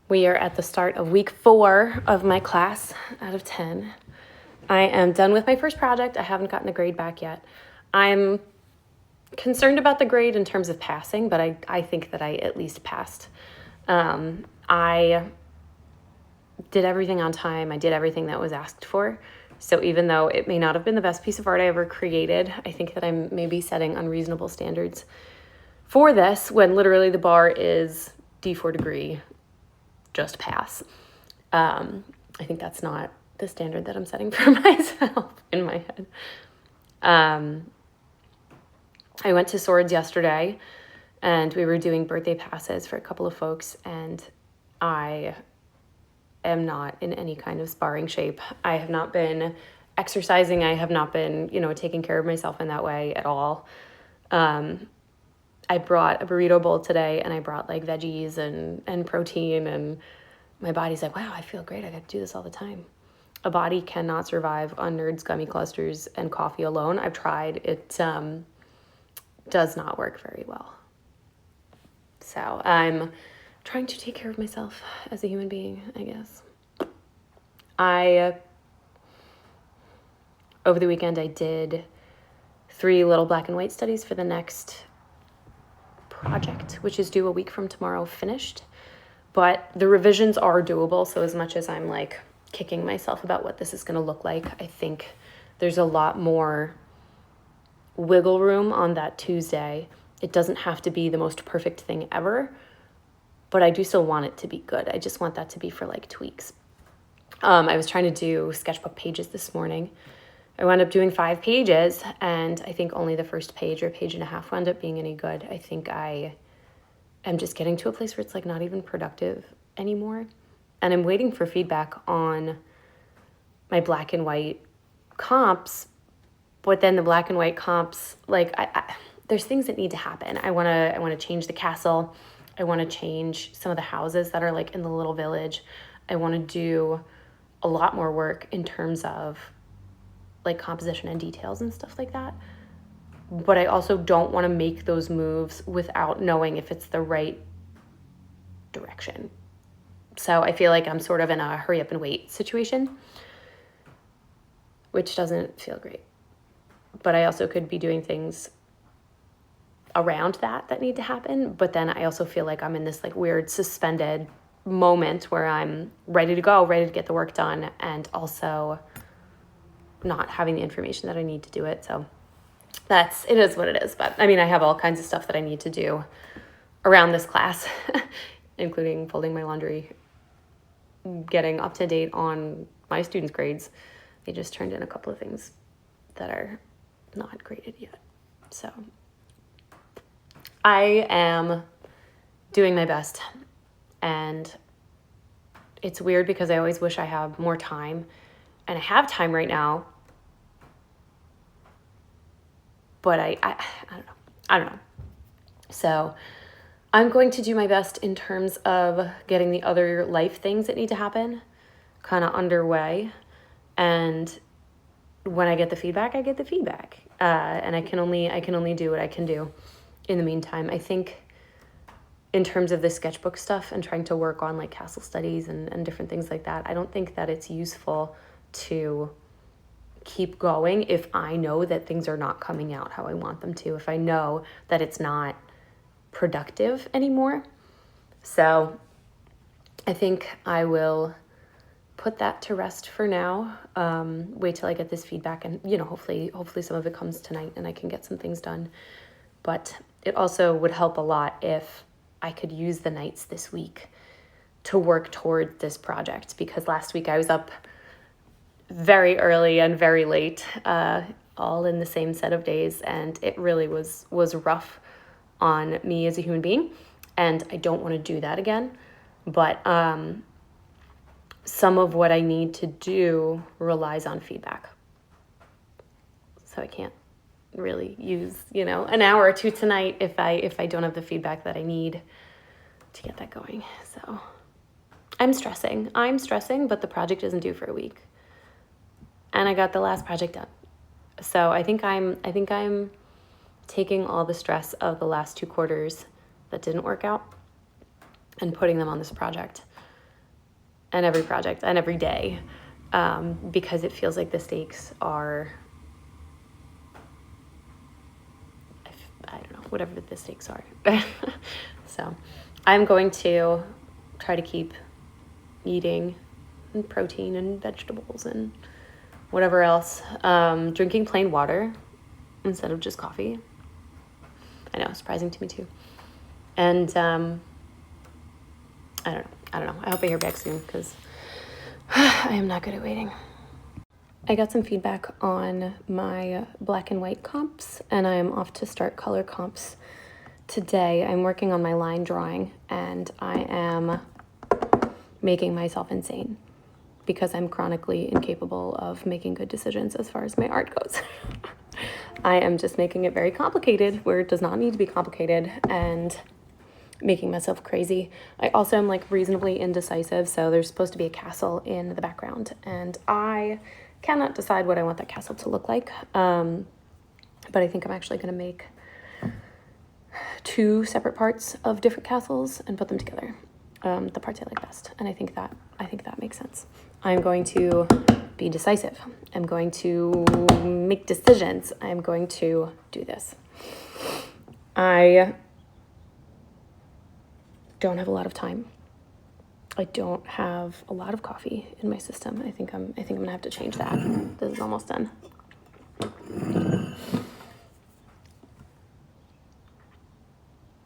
We are at the start of week 4 of my class out of 10. I am done with my first project. I haven't gotten the grade back yet. I'm concerned about the grade in terms of passing, but I think that I at least passed. I did everything on time. I did everything that was asked for. So even though it may not have been the best piece of art I ever created, I think that I'm maybe setting unreasonable standards for this when literally the bar is D4 degree, just pass. I think that's not the standard that I'm setting for myself in my head. I went to Swords yesterday and we were doing birthday passes for a couple of folks, and I am not in any kind of sparring shape. I have not been exercising. I have not been, taking care of myself in that way at all. I brought a burrito bowl today and I brought like veggies and protein, and my body's like, wow, I feel great. I got to do this all the time. A body cannot survive on Nerds gummy clusters and coffee alone. I've tried. It does not work very well. So I'm trying to take care of myself as a human being, I guess. Over the weekend, I did 3 little black and white studies for the next project, which is due a week from tomorrow, finished. But the revisions are doable, so as much as I'm like kicking myself about what this is going to look like, I think there's a lot more wiggle room on that Tuesday. It doesn't have to be the most perfect thing ever, but I do still want it to be good. I just want that to be for like tweaks. I was trying to do sketchbook pages this morning. I wound up doing 5 pages, and I think only the first page or page and a half wound up being any good. I think I am just getting to a place where it's like not even productive anymore. And I'm waiting for feedback on my black and white comps, but then the black and white comps, like there's things that need to happen. I want to change the castle. I want to change some of the houses that are like in the little village. I want to do a lot more work in terms of like composition and details and stuff like that. But I also don't want to make those moves without knowing if it's the right direction. So I feel like I'm sort of in a hurry up and wait situation, which doesn't feel great. But I also could be doing things around that need to happen. But then I also feel like I'm in this like weird suspended moment where I'm ready to go, ready to get the work done, and also not having the information that I need to do it. So it is what it is. But I mean, I have all kinds of stuff that I need to do around this class, including folding my laundry, getting up to date on my students' grades. They just turned in a couple of things that are not graded yet. So I am doing my best, and it's weird because I always wish I have more time, and I have time right now, but I don't know. So I'm going to do my best in terms of getting the other life things that need to happen kind of underway. And when I get the feedback, I get the feedback. And I can only do what I can do in the meantime. I think in terms of the sketchbook stuff and trying to work on like castle studies and different things like that, I don't think that it's useful to keep going if I know that things are not coming out how I want them to, if I know that it's not productive anymore. So I think I will put that to rest for now. Wait till I get this feedback, and hopefully some of it comes tonight and I can get some things done. But it also would help a lot if I could use the nights this week to work toward this project, because last week I was up very early and very late, all in the same set of days, and it really was rough on me as a human being, and I don't want to do that again. But some of what I need to do relies on feedback, so I can't really use an hour or two tonight if I don't have the feedback that I need to get that going. So I'm stressing, but the project isn't due for a week, and I got the last project done. So I think I'm taking all the stress of the last 2 quarters that didn't work out and putting them on this project. and every project and every day, because it feels like the stakes are, I don't know, whatever the stakes are. So I'm going to try to keep eating protein and vegetables and whatever else, drinking plain water instead of just coffee. I know, surprising to me too. And I don't know. I hope I hear back soon, because I am not good at waiting. I got some feedback on my black and white comps, and I am off to start color comps today. I'm working on my line drawing, and I am making myself insane because I'm chronically incapable of making good decisions as far as my art goes. I am just making it very complicated where it does not need to be complicated, and making myself crazy. I also am like reasonably indecisive, so there's supposed to be a castle in the background, and I cannot decide what I want that castle to look like. But I think I'm actually going to make 2 separate parts of different castles and put them together. The parts I like best, and I think that makes sense. I'm going to be decisive. I'm going to make decisions. I'm going to do this. I don't have a lot of time. I don't have a lot of coffee in my system. I think I'm gonna have to change that. This is almost done.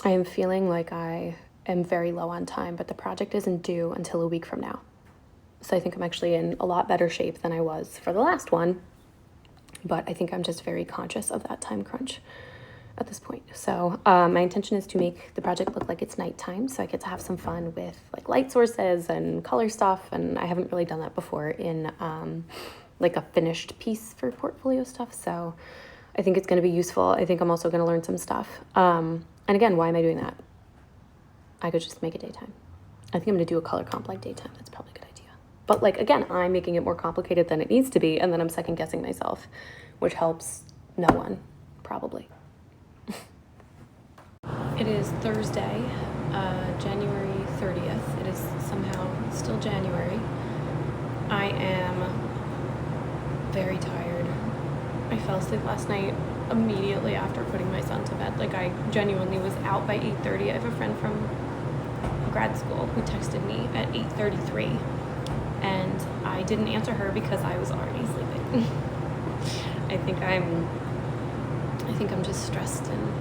I am feeling like I am very low on time, but the project isn't due until a week from now. So I think I'm actually in a lot better shape than I was for the last one, but I think I'm just very conscious of that time crunch at this point. So my intention is to make the project look like it's nighttime, so I get to have some fun with like light sources and color stuff, and I haven't really done that before in like a finished piece for portfolio stuff, so I think it's going to be useful. I think I'm also going to learn some stuff. And again, why am I doing that? I could just make it daytime. I think I'm going to do a color comp like daytime. That's probably a good idea. But like, again, I'm making it more complicated than it needs to be, and then I'm second guessing myself, which helps no one, probably. It is Thursday, January 30th. It is somehow still January. I am very tired. I fell asleep last night immediately after putting my son to bed. Like, I genuinely was out by 8:30. I have a friend from grad school who texted me at 8:33, and I didn't answer her because I was already sleeping. I think I'm just stressed, and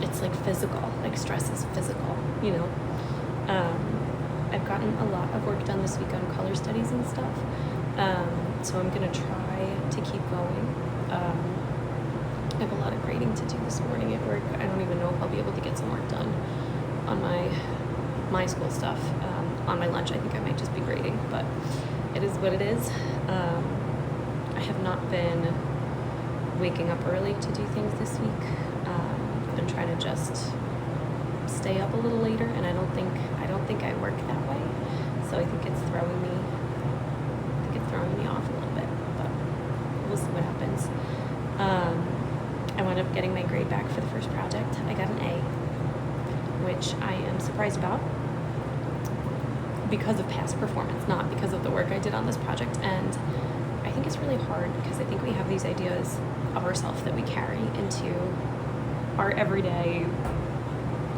it's like physical, like stress is physical, you know. I've gotten a lot of work done this week on color studies and stuff, so I'm gonna try to keep going. I have a lot of grading to do this morning at work. I don't even know if I'll be able to get some work done on my school stuff. On my lunch, I think I might just be grading, but it is what it is. I have not been waking up early to do things this week. I've been trying to just stay up a little later, and I don't think I work that way. So I think it's throwing me off a little bit, but we'll see what happens. I wound up getting my grade back for the first project. I got an A, which I am surprised about because of past performance, not because of the work I did on this project. And I think it's really hard because I think we have these ideas of ourselves that we carry into our everyday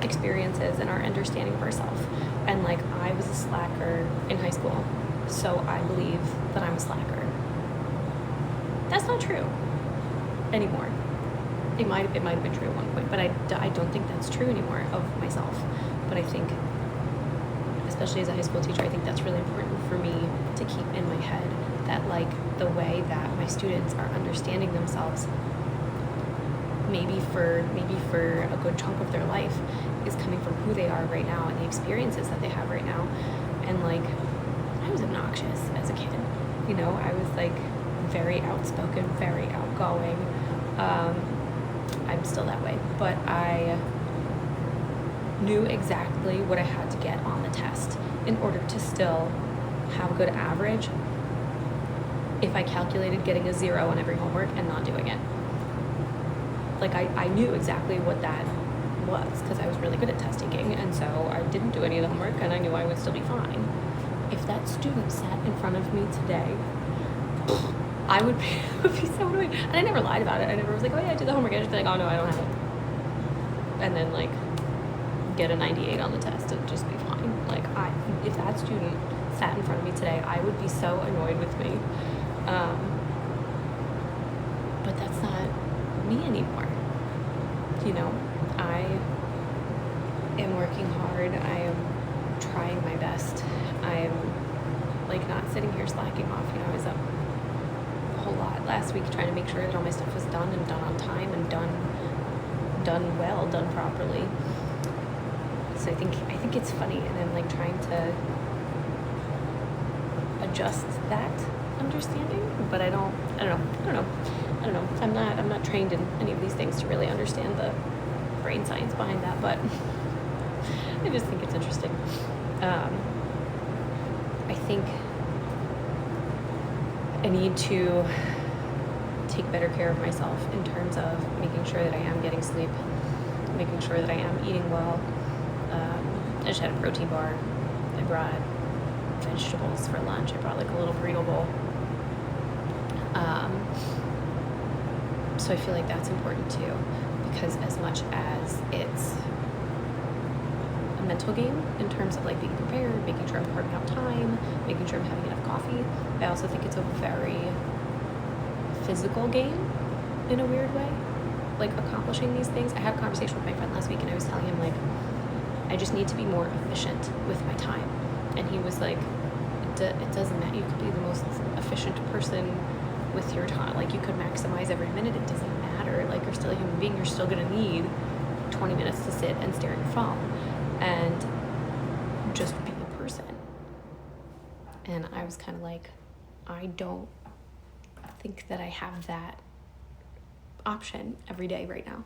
experiences and our understanding of ourselves. And like, I was a slacker in high school, so I believe that I'm a slacker. That's not true anymore. It might have been true at one point, but I don't think that's true anymore of myself. But I think, especially as a high school teacher, I think that's really important for me to keep in my head, that like the way that my students are understanding themselves, maybe for a good chunk of their life, is coming from who they are right now and the experiences that they have right now. And like, I was obnoxious as a kid, you know. I was like very outspoken, very outgoing. I'm still that way, but I knew exactly what I had to get on the test in order to still have a good average if I calculated getting a 0 on every homework and not doing it. Like, I knew exactly what was, because I was really good at test taking, and so I didn't do any of the homework, and I knew I would still be fine. If that student sat in front of me today, I would be, would be so annoyed. And I never lied about it. I never was like, oh yeah, I did the homework. I'd just be like, oh no, I don't have it. And then like get a 98 on the test and just be fine. Like if that student sat in front of me today, I would be so annoyed with me. But that's not me anymore. You know, I am working hard. I am trying my best. I am like not sitting here slacking off. You know, I was up a whole lot last week trying to make sure that all my stuff was done and done on time and done well, done properly. So I think it's funny, and I'm like trying to adjust that understanding, but I don't know. I'm not trained in any of these things to really understand the brain science behind that, but I just think it's interesting. I think I need to take better care of myself in terms of making sure that I am getting sleep, making sure that I am eating well. I just had a protein bar. I brought vegetables for lunch. I brought like a little burrito bowl. So I feel like that's important too, because as much as it's a mental game in terms of like being prepared, making sure I'm carving out time, making sure I'm having enough coffee, I also think it's a very physical game in a weird way, like accomplishing these things. I had a conversation with my friend last week, and I was telling him like I just need to be more efficient with my time, and he was like, it doesn't matter, you could be the most efficient person with your time, like you could maximize every minute, it doesn't matter, like you're still a human being, you're still gonna need 20 minutes to sit and stare at your phone and just be a person. And I was kind of like, I don't think that I have that option every day right now.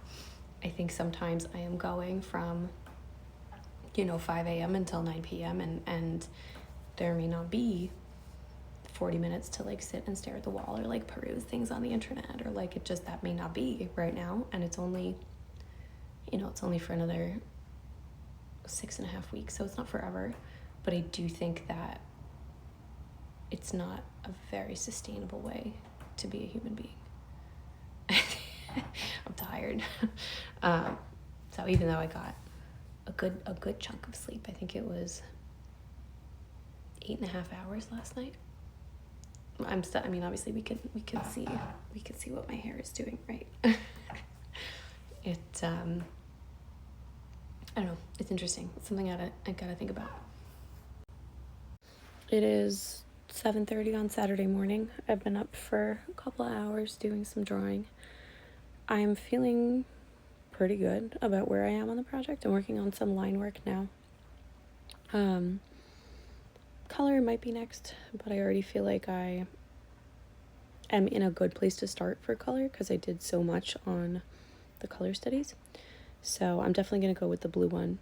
I think sometimes I am going from 5 a.m. until 9 p.m. and there may not be 40 minutes to like sit and stare at the wall or like peruse things on the internet, or like that may not be right now, and it's only for another 6.5 weeks, so it's not forever. But I do think that it's not a very sustainable way to be a human being. I'm tired. So even though I got a good chunk of sleep, I think it was 8.5 hours last night. Obviously we could see what my hair is doing, right? I don't know, it's interesting. It's something I gotta think about. It is 7:30 on Saturday morning. I've been up for a couple of hours doing some drawing. I'm feeling pretty good about where I am on the project. I'm working on some line work now. Color might be next, but I already feel like I am in a good place to start for color because I did so much on the color studies. So I'm definitely going to go with the blue one.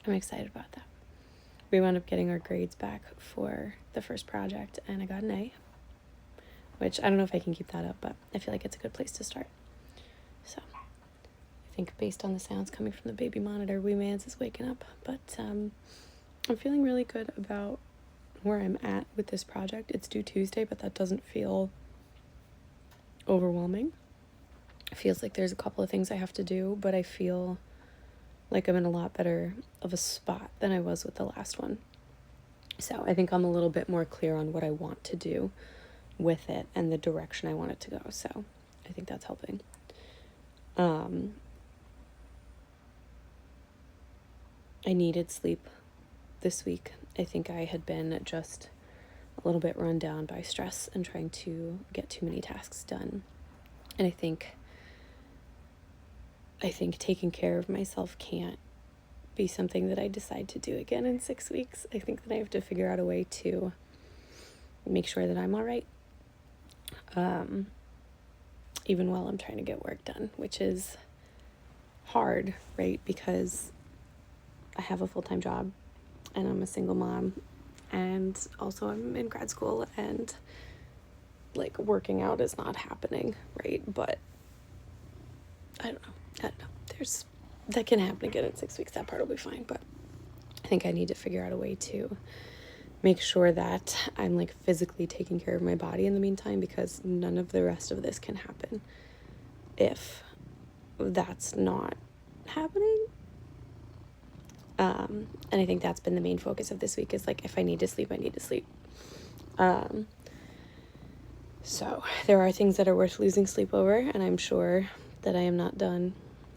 I'm excited about that. We wound up getting our grades back for the first project, and I got an A, which I don't know if I can keep that up, but I feel like it's a good place to start. So I think based on the sounds coming from the baby monitor, Wee Mans is waking up, but I'm feeling really good about where I'm at with this project. It's due Tuesday, but that doesn't feel overwhelming. It feels like there's a couple of things I have to do, but I feel like I'm in a lot better of a spot than I was with the last one. So I think I'm a little bit more clear on what I want to do with it and the direction I want it to go. So I think that's helping. I needed sleep this week. I think I had been just a little bit run down by stress and trying to get too many tasks done. And I think taking care of myself can't be something that I decide to do again in 6 weeks. I think that I have to figure out a way to make sure that I'm all right, even while I'm trying to get work done, which is hard, right? Because I have a full-time job and I'm a single mom, and also I'm in grad school, and like working out is not happening, right? But I don't know. that can happen again in 6 weeks. That part will be fine, but I think I need to figure out a way to make sure that I'm like physically taking care of my body in the meantime, because none of the rest of this can happen if that's not happening. And I think that's been the main focus of this week, is like, if I need to sleep, I need to sleep. So there are things that are worth losing sleep over, and I'm sure that I am not done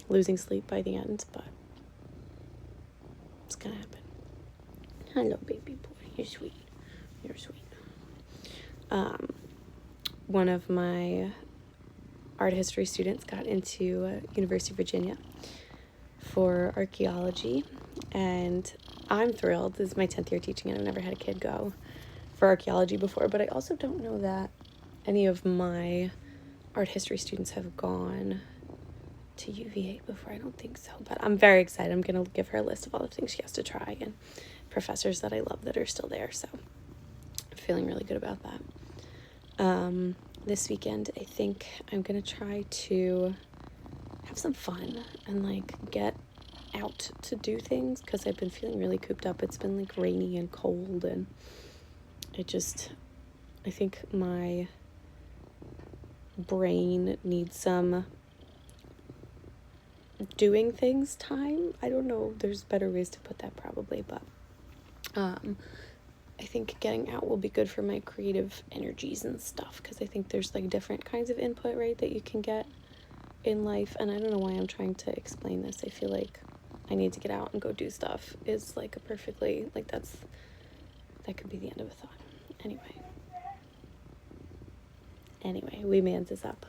losing sleep by the end, but it's gonna happen. Hello, baby boy. You're sweet. You're sweet. One of my art history students got into University of Virginia for archaeology, and I'm thrilled. This is my 10th year teaching, and I've never had a kid go for archaeology before, but I also don't know that any of my art history students have gone to UVA before. I don't think so, but I'm very excited. I'm going to give her a list of all the things she has to try, and professors that I love that are still there, so I'm feeling really good about that. This weekend, I think I'm going to try to have some fun and like get out to do things, because I've been feeling really cooped up. It's been like rainy and cold, and I think my brain needs some doing things time. I don't know, there's better ways to put that probably, but I think getting out will be good for my creative energies and stuff, because I think there's like different kinds of input, right, that you can get in life. And I don't know why I'm trying to explain this. I feel like I need to get out and go do stuff is like a perfectly, like that could be the end of a thought. Anyway, we mans is up.